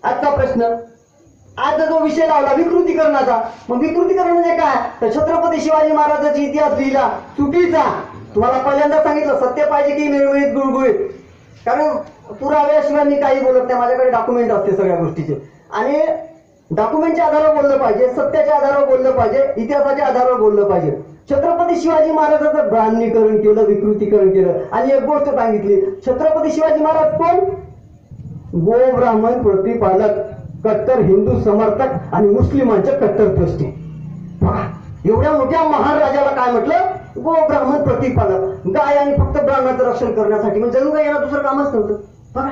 आजचा प्रश्न, आज जो विषय लावला विकृतीकरणाचा, मग विकृतीकरण म्हणजे काय? तर छत्रपती शिवाजी महाराजांचा इतिहास लिहिला चुकीचा. तुम्हाला पहिल्यांदा सांगितलं सत्य पाहिजे की निर्मित गुळगुळीत, कारण पुराव्याशिवाय मी काही बोलत नाही. माझ्याकडे डॉक्युमेंट असते सगळ्या गोष्टीचे, आणि डॉक्युमेंटच्या आधारावर बोललं पाहिजे, सत्याच्या आधारावर बोललं पाहिजे, इतिहासाच्या आधारावर बोललं पाहिजे. छत्रपती शिवाजी महाराजांचं ब्राह्मणीकरण केलं, विकृतीकरण केलं. आणि एक गोष्ट सांगितली, छत्रपती शिवाजी महाराज कोण? गो ब्राह्मण प्रतिपालक, कट्टर हिंदू समर्थक आणि मुस्लिमांचे कट्टर द्वेष्टे. एवढ्या मोठ्या महाराजाला काय म्हटलं? गो ब्राह्मण प्रतिपालक. गाय आणि फक्त ब्राह्मणाचं रक्षण करण्यासाठी, म्हणजे जणू काय याला दुसरं कामच नव्हतं. बघा,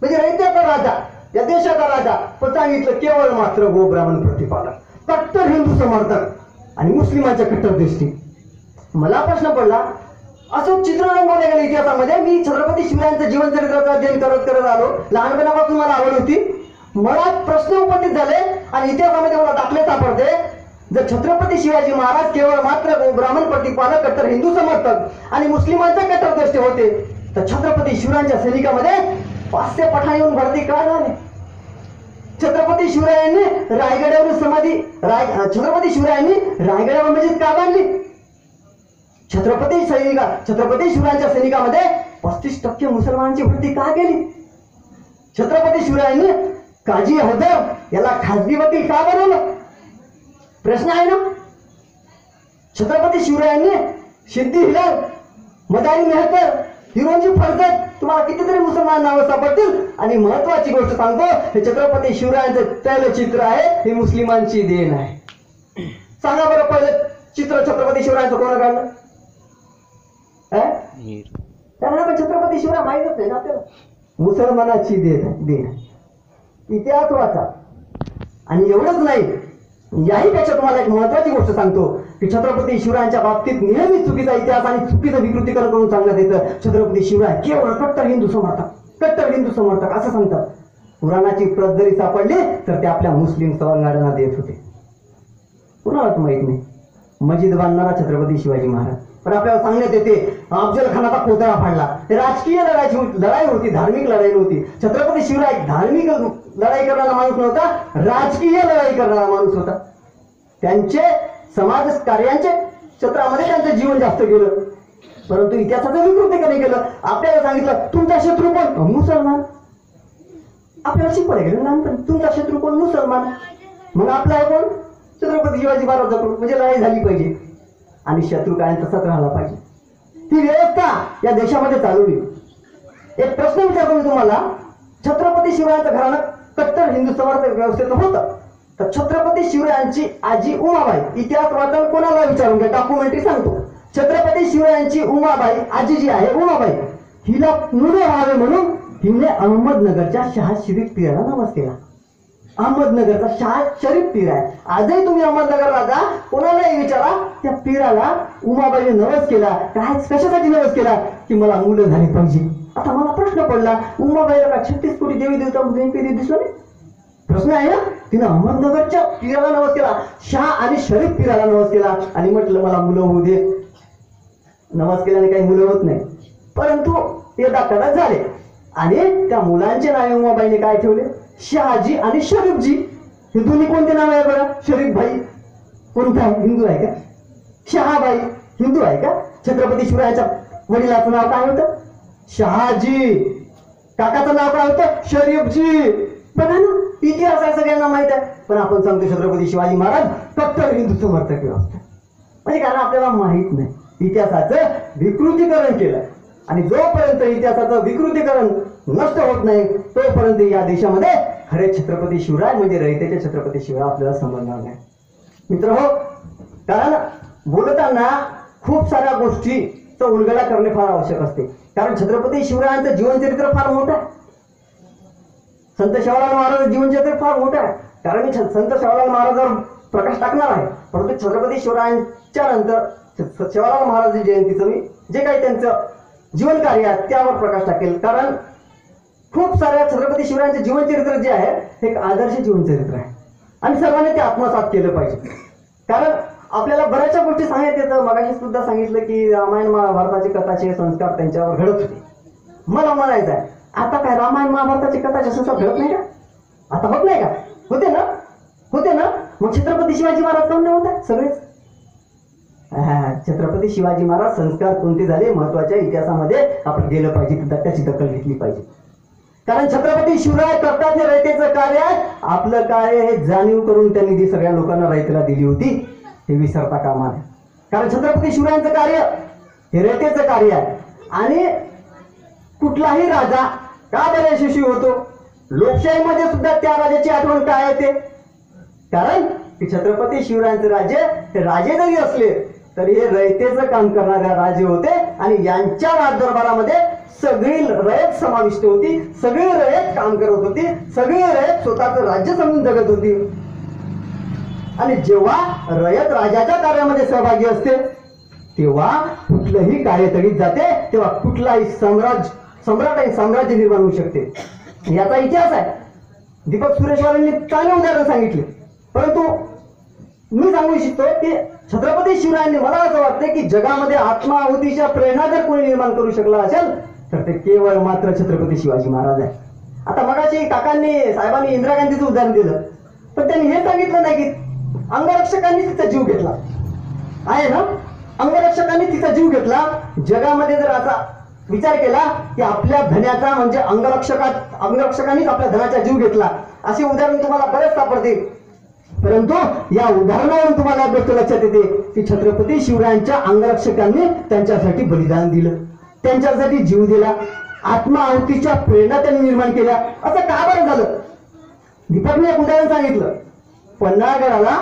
म्हणजे रयतेचा राजा, या देशाचा राजा, पण सांगितलं केवळ मात्र गो ब्राह्मण प्रतिपालक, कट्टर हिंदू समर्थक आणि मुस्लिमांच्या कट्टर द्वेष्टे. मला प्रश्न पडला, असं चित्र रंगवलं गेलं इतिहासामध्ये. मी छत्रपती शिवरायांचं जीवनचरित्राचं अध्ययन करत आलो, लहानपणापासून मला आवड होती. मला प्रश्न उपस्थित झाले आणि इतिहासामध्ये मला दाखले सापडते. जर छत्रपती शिवाजी महाराज केवळ मात्र ब्राह्मण प्रतिपालक, कट्टर हिंदू समर्थक आणि मुस्लिमांचे कट्टर द्वेष्टे होते, तर छत्रपती शिवरायांच्या सैनिकामध्ये 500 पठाण येऊन भरती का झाली? छत्रपती शिवरायांनी रायगडावर समाधी, छत्रपती शिवरायांनी रायगडावर मस्जिद का बांधली? छत्रपती शिवरायांच्या सैनिकामध्ये 35% मुसलमानांची भरती का केली? छत्रपती शिवरायांनी काजी हैदर याला खासगी वकील का बनवलं? प्रश्न आहे ना. छत्रपती शिवरायांनी सिद्दी हिलाल, मदारी मेहतर, हिरोजी फरजत, तुम्हाला कितीतरी मुसलमान नावं सापडतील. आणि महत्वाची गोष्ट सांगतो, हे छत्रपती शिवरायांचं तैलचित्र आहे, ही मुस्लिमांची देण आहे. सांगा बरं, पहिलं चित्र छत्रपती शिवरायांचं कोण काढलं? त्यांना पण छत्रपती शिवराय माहीतच नाही ना आपल्याला. मुसलमानाची देण. इतिहास वाचा. आणि एवढंच नाही, याहीपेक्षा तुम्हाला एक महत्वाची गोष्ट सांगतो की छत्रपती शिवरायांच्या बाबतीत नेहमी चुकीचा इतिहास आणि चुकीचं विकृतीकरण करून सांगण्यात येतं. छत्रपती शिवराय केवळ कट्टर हिंदू समर्थक असं सांगतात. पुराणाची प्रत जरी सापडली तर ते आपल्या मुस्लिम सवंगाड्यांना देत होते. कुणालाच माहित नाही. मस्जिद बांधणारा छत्रपती शिवाजी महाराज, पण आपल्याला सांगण्यात येते अफजल खानाचा पुतळा फाडला. राजकीय लढाई होती, धार्मिक लढाई नव्हती. छत्रपती शिवराय धार्मिक लढाई करणारा माणूस नव्हता, राजकीय लढाई करणारा माणूस होता. त्यांचे समाज कार्यांचे क्षेत्रामध्ये त्यांचं जीवन जास्त गेलं, परंतु इतिहासाचं विकृतीकरण केलं. आपल्याला सांगितलं तुमचा शत्रू कोण? मुसलमान. आपल्याला शिकवलं गेलं लहानपणी, तुमचा शत्रू कोण? मुसलमान. मग आपला कोण? छत्रपती शिवाजी महाराजांकडून. म्हणजे लढाई झाली पाहिजे आणि शत्रू काय तसाच राहिला पाहिजे. ही व्यवस्था या देशामध्ये चालवली. एक प्रश्न विचारतो मी तुम्हाला, छत्रपती शिवरायांचं घराणं कट्टर हिंदू समर्थक व्यवस्थेचं होतं, तर छत्रपती शिवरायांची आजी उमाबाई, इतिहास वाचन कोणाला विचारून घ्या, डॉक्युमेंटरी सांगतो. छत्रपती शिवरायांची उमाबाई, आजी जी आहे उमाबाई, हिला मुलं व्हावे म्हणून हिने अहमदनगरच्या शाह शरीफ पीराला नवस केला. अहमदनगरचा शाह शरीफ पीर आहे. आजही तुम्ही अहमदनगरला जा, कोणालाही विचारा, त्या पीराला उमाबाईने नवस केला. काय कशासाठी नवस केला? की मला मुलं झाली पाहिजे. आता मला प्रश्न पडला, उमाबाईला का 36 कोटी देवी देवता दिसलं नाही? प्रश्न आहे ना. तिनं अहमदनगरच्या पीराला नवस केला, शाह आणि शरीफ पीराला नवस केला आणि म्हटलं मला मुलं होऊ दे. नवस केल्याने काही मुलं होत नाही, परंतु ते दाखवण्यात झाले. आणि त्या मुलांचे नावे उमाबाईने काय ठेवले? शहाजी आणि शरीफजी. हे दोन्ही कोणते नाव आहे बघा? शरीफ भाई कोणता आहे? हिंदू आहे का? शहाबाई हिंदू आहे का? छत्रपती शिवरायांच्या वडिलाचं नाव काय होतं? शहाजी. काकाचं नाव काय होतं? शरीफजी. बघा ना, इतिहास आहे सगळ्यांना माहित आहे, पण आपण सांगतो छत्रपती शिवाजी महाराज कट्टर हिंदू समर्थक व्यवस्था. म्हणजे कारण आपल्याला माहित नाही, इतिहासाचं विकृतीकरण केलं. आणि जोपर्यंत इतिहासाचं विकृतीकरण नष्ट होत नाही तोपर्यंत या देशामध्ये खरे छत्रपती शिवराय म्हणजे रयतेचे छत्रपती शिवराय आपल्याला समजणार नाही. मित्र हो, कारण बोलताना खूप साऱ्या गोष्टीचा उलगडा करणे फार आवश्यक असते. कारण छत्रपती शिवरायांचं जीवनचरित्र फार मोठं आहे. संत सेवालाल महाराज जीवनचरित्र फार मोठं आहे. कारण मी संत सेवालाल महाराजांवर प्रकाश टाकणार आहे, परंतु छत्रपती शिवरायांच्या नंतर सेवालाल महाराज जयंतीचं मी जे काही त्यांचं जीवन कार्य आहे त्यावर प्रकाश टाकेल. कारण खूप साऱ्या छत्रपती शिवरायांचे जीवनचरित्र जे आहे हे एक आदर्श जीवनचरित्र आहे आणि सर्वांनी ते आत्मसात केलं पाहिजे. कारण आपल्याला बऱ्याचशा गोष्टी सांगण्यात येतं. मगाशी सुद्धा सांगितलं की रामायण महाभारताचे कथाचे संस्कार त्यांच्यावर घडत होते. मला म्हणायचं आहे, आता काय रामायण महाभारताची कथाचे संस्कार घडत नाही का? आता होत नाही का? होते ना, होते ना. मग छत्रपती शिवाजी महाराज कोण होता? सगळेच छत्रपती शिवाजी महाराज संस्कार कोणते झाले महत्वाच्या इतिहासामध्ये आपण गेलं पाहिजे, त्याची दखल घेतली पाहिजे. कारण छत्रपती शिवराय करतात हे रयतेचं कार्य आहे. आपलं कार्य हे जाणीव करून त्यांनी ती सगळ्या लोकांना रयतेला दिली होती, हे विसरता कामा नये. कारण छत्रपती शिवरायांचं कार्य हे रयतेचं कार्य आहे. आणि कुठलाही राजा का बरे यशस्वी होतो? लोकशाहीमध्ये सुद्धा त्या राजाची आठवण काय येते? कारण की छत्रपती शिवरायांचे राज्य हे राजे जरी असले तरी हे रयतेचं काम करणारे राजे होते. आणि यांच्या राजदरबारामध्ये सगळी रयत समाविष्ट होती, सगळी रयत काम करत होती, सगळी रयत स्वतःचं राज्य समजून जगत होती. आणि जेव्हा रयत राजाच्या कार्यामध्ये सहभागी असते तेव्हा कुठलंही कार्य तडीत जाते, तेव्हा कुठलाही सम्राट आणि साम्राज्य निर्माण होऊ शकते. याचा इतिहास आहे. दीपक सुरेशवारांनी चांगले उदाहरण सांगितले. परंतु मी सांगू इच्छितो की छत्रपती शिवरायांनी, मला असं वाटतं की जगामध्ये आत्माहुतीच्या प्रेरणा जर कोणी निर्माण करू शकला असेल तर ते केवळ मात्र छत्रपती शिवाजी महाराज आहे. आता मगाशी साहेबांनी इंदिरा गांधीचं उदाहरण दिलं, पण त्यांनी हे सांगितलं नाही की अंगरक्षकांनी तिचा जीव घेतला आहे ना. अंगरक्षकांनी तिचा जीव घेतला. जगामध्ये जर असा विचार केला की आपल्या धन्याचा म्हणजे अंगरक्षकांनीच आपल्या धनाचा जीव घेतला, असे उदाहरण तुम्हाला बरेच सापडतील. परंतु या उदाहरणावरून तुम्हाला गोष्ट लक्षात येते की छत्रपती शिवरायांच्या अंगरक्षकांनी त्यांच्यासाठी बलिदान दिलं, त्यांच्यासाठी जीव दिला, आत्माहुतीच्या प्रेरणा त्यांनी निर्माण केल्या. असं का बरं झालं? दीपकने एक उदाहरण सांगितलं. पन्हाळगडाला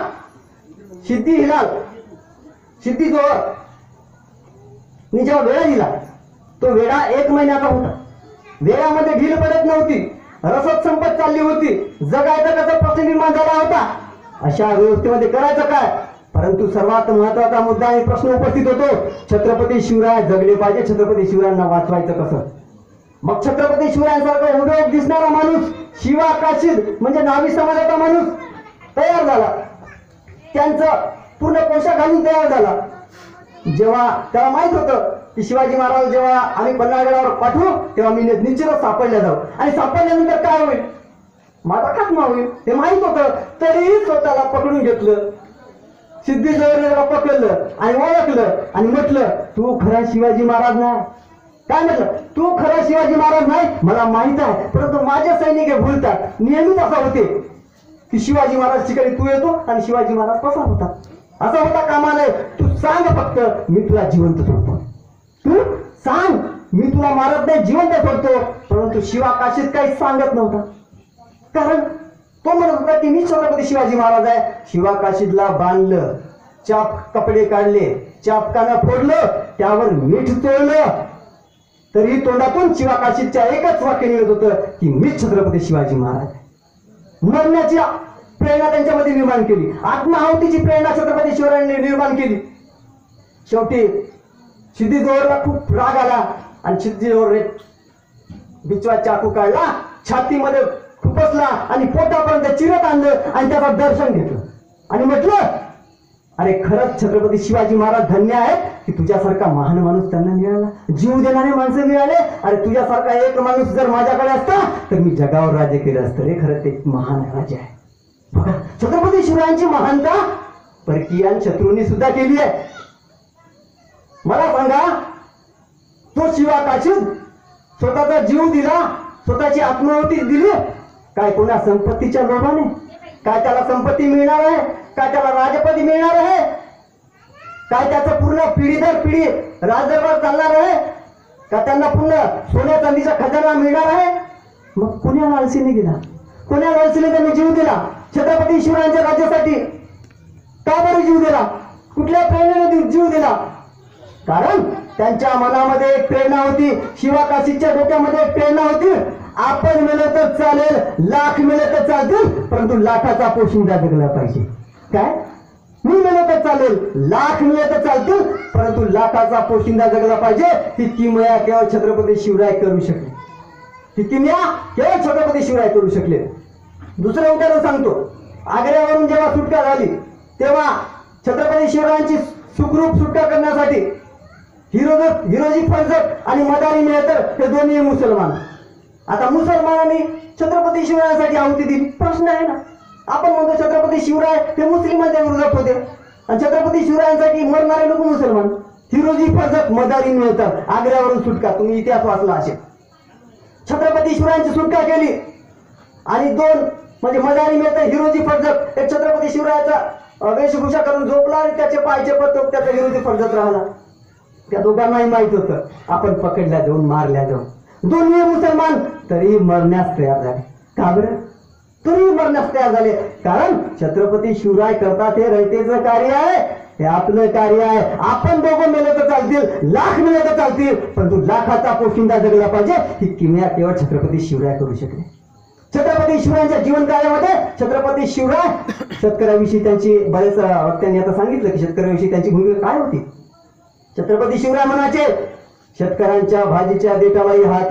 सिद्धी जोहर नि जेव्हा वेळा दिला, तो वेळा 1 महिन्याचा होता. वेळामध्ये ढील पडत नव्हती, रसद संपत चालली होती, जगायचा कसा प्रश्न निर्माण झाला होता. अशा व्यवस्थेमध्ये करायचं काय? परंतु सर्वात महत्वाचा मुद्दा आणि प्रश्न उपस्थित होतो, छत्रपती शिवराय जगले पाहिजे, छत्रपती शिवरायांना वाचवायचं कसं? मग छत्रपती शिवरायांसारखा उदयोग दिसणारा माणूस, शिवा काशीद म्हणजे न्हावी समाजाचा माणूस तयार झाला, त्यांचं पूर्ण पोशाख घालून तयार झाला. जेव्हा त्याला माहित होतं की शिवाजी महाराज जेव्हा आम्ही पन्हाळगडावर पाठवू तेव्हा मी निश्चितच सापडल्या जाऊ, आणि सापडल्यानंतर काय होईल? माझा खात्मा होईल हे माहित होतं. तरीही स्वतःला पकडून घेतलं, सिद्धी जोहरला पकडलं आणि ओळखलं आणि म्हटलं, तू खरा शिवाजी महाराज नाही. काय म्हटलं? तू खरा शिवाजी महाराज नाही, मला माहित आहे, परंतु माझे सैनिक हे भूलतात. नेहमीच असा होते की शिवाजी महाराज ठिकाणी तू येतो आणि शिवाजी महाराज कसा होता, असा होता कामा नये. तू सांग फक्त, मी तुला जिवंत सोडतो. तू सांग, मी तुला मारत नाही, जिवंत सोडतो. परंतु शिवा काशीद काहीच सांगत नव्हता. कारण तो म्हणत होता की मी छत्रपती शिवाजी महाराज आहे. शिवा काशीदला बांधलं, चाप कपडे काढले, चापकानं फोडलं, त्यावर मीठ चोळलं, तरी तोंडातून शिवा काशीदच्या एकच वाक्य निघत होतं की मीच छत्रपती शिवाजी महाराज. मरण्याची प्रेरणा त्यांच्यामध्ये निर्माण केली, आत्माहुतीची प्रेरणा छत्रपती शिवरायांनी निर्माण केली. शेवटी सिद्धी जोहरला खूप राग आला आणि सिद्धी जोहरने बिचवा चाकू काढला, छातीमध्ये खुपसला आणि पोटापर्यंत चिरत आणलं आणि त्याचं दर्शन घेतलं आणि म्हटलं, अरे खरंच छत्रपती शिवाजी महाराज धन्य आहेत की तुझ्यासारखा महान माणूस त्यांना मिळाला, जीव देणारे माणसं मिळाले. अरे तुझ्यासारखा एक माणूस जर माझ्याकडे असता तर मी जगावर राज्य केलं असतं. रे खरंच एक महान राजा आहे. बघा, छत्रपती शिवरायांची महानता परकीय शत्रूंनी सुद्धा केली आहे. मला सांगा, तो शिवा काशीद स्वतःचा जीव दिला, स्वतःची आत्माहुती दिली, काय कोणा संपत्तीच्या लोभाने? काय त्याला संपत्ती मिळणार आहे? काय त्याला राजपदी मिळणार आहे? काय त्याचं पूर्ण पिढी दर पिढी राजदरबार चालणार आहे? का त्यांना पूर्ण सोन्या चांदीचा खजाना मिळणार आहे? मग कोण्या लालसीने गेला? कोण्या लालसीने त्यांनी जीव दिला छत्रपती शिवरायांच्या राज्यासाठी? का बरं जीव दिला? कुठल्या प्रेरणेने जीव दिला? कारण त्यांच्या मनामध्ये एक प्रेरणा होती, शिवा काशीदच्या डोक्यामध्ये एक प्रेरणा होती, आपण मिळत तर चालेल, लाख मिळत तर चालतील, परंतु लाखाचा पोशिंदा जगला पाहिजे. काय? मी मिळत तर चालेल, लाख मिळत तर चालतील, परंतु लाखाचा पोशिंदा जगला पाहिजे. ही किमया केवळ छत्रपती शिवराय करू शकले. ही किमया केवळ छत्रपती शिवराय करू शकले. दुसरं उदाहरण सांगतो. आग्र्यावरून जेव्हा सुटका झाली तेव्हा छत्रपती शिवरायांची सुखरूप सुटका करण्यासाठी हिरोजी फर्जत आणि मदारी मेहतर हे दोन्ही मुसलमान आता मुसलमानांनी छत्रपती शिवरायांसाठी आहुती दिली, प्रश्न आहे ना. आपण म्हणतो छत्रपती शिवराय ते मुस्लिमांच्या विरोधात होते आणि छत्रपती शिवरायांसाठी मरणारे लोक मुसलमान. हिरोजी फर्जत मदारी मिळतात, आग्र्यावरून सुटका, तुम्ही इतिहास वाचला असेल. छत्रपती शिवरायांची सुटका केली आणि दोन म्हणजे मदारी मिळतात, हिरोजी फर्जत एक छत्रपती शिवरायाचा वेशभूषा करून झोपला आणि त्याचे पायचे पत्रक त्याचा हिरोजी फर्जत राहिला. त्या दोघांनाही माहित होतं आपण पकडल्या जाऊन मारल्या जाऊन. दोन्ही मुसलमान तरी मरण्यास तयार झाले. का बरं? तरी मरण्यास तयार झाले कारण छत्रपती शिवराय करतात हे रयतेचं कार्य आहे, हे आपलं कार्य आहे. आपण दोघं मेले तर चालतील, लाख मेले तर चालतील, परंतु लाखाचा पोशिंदा जगला पाहिजे ही किमया केवळ छत्रपती शिवराय करू शकले. छत्रपती शिवरायांच्या जीवन कार्यामध्ये छत्रपती शिवराय शेतकऱ्याविषयी त्यांची बरेच वक्त्यांनी आता सांगितलं की शेतकऱ्याविषयी त्यांची भूमिका काय होती. छत्रपती शिवराय म्हणायचे शेतकऱ्यांच्या भाजीच्या देठालाही हात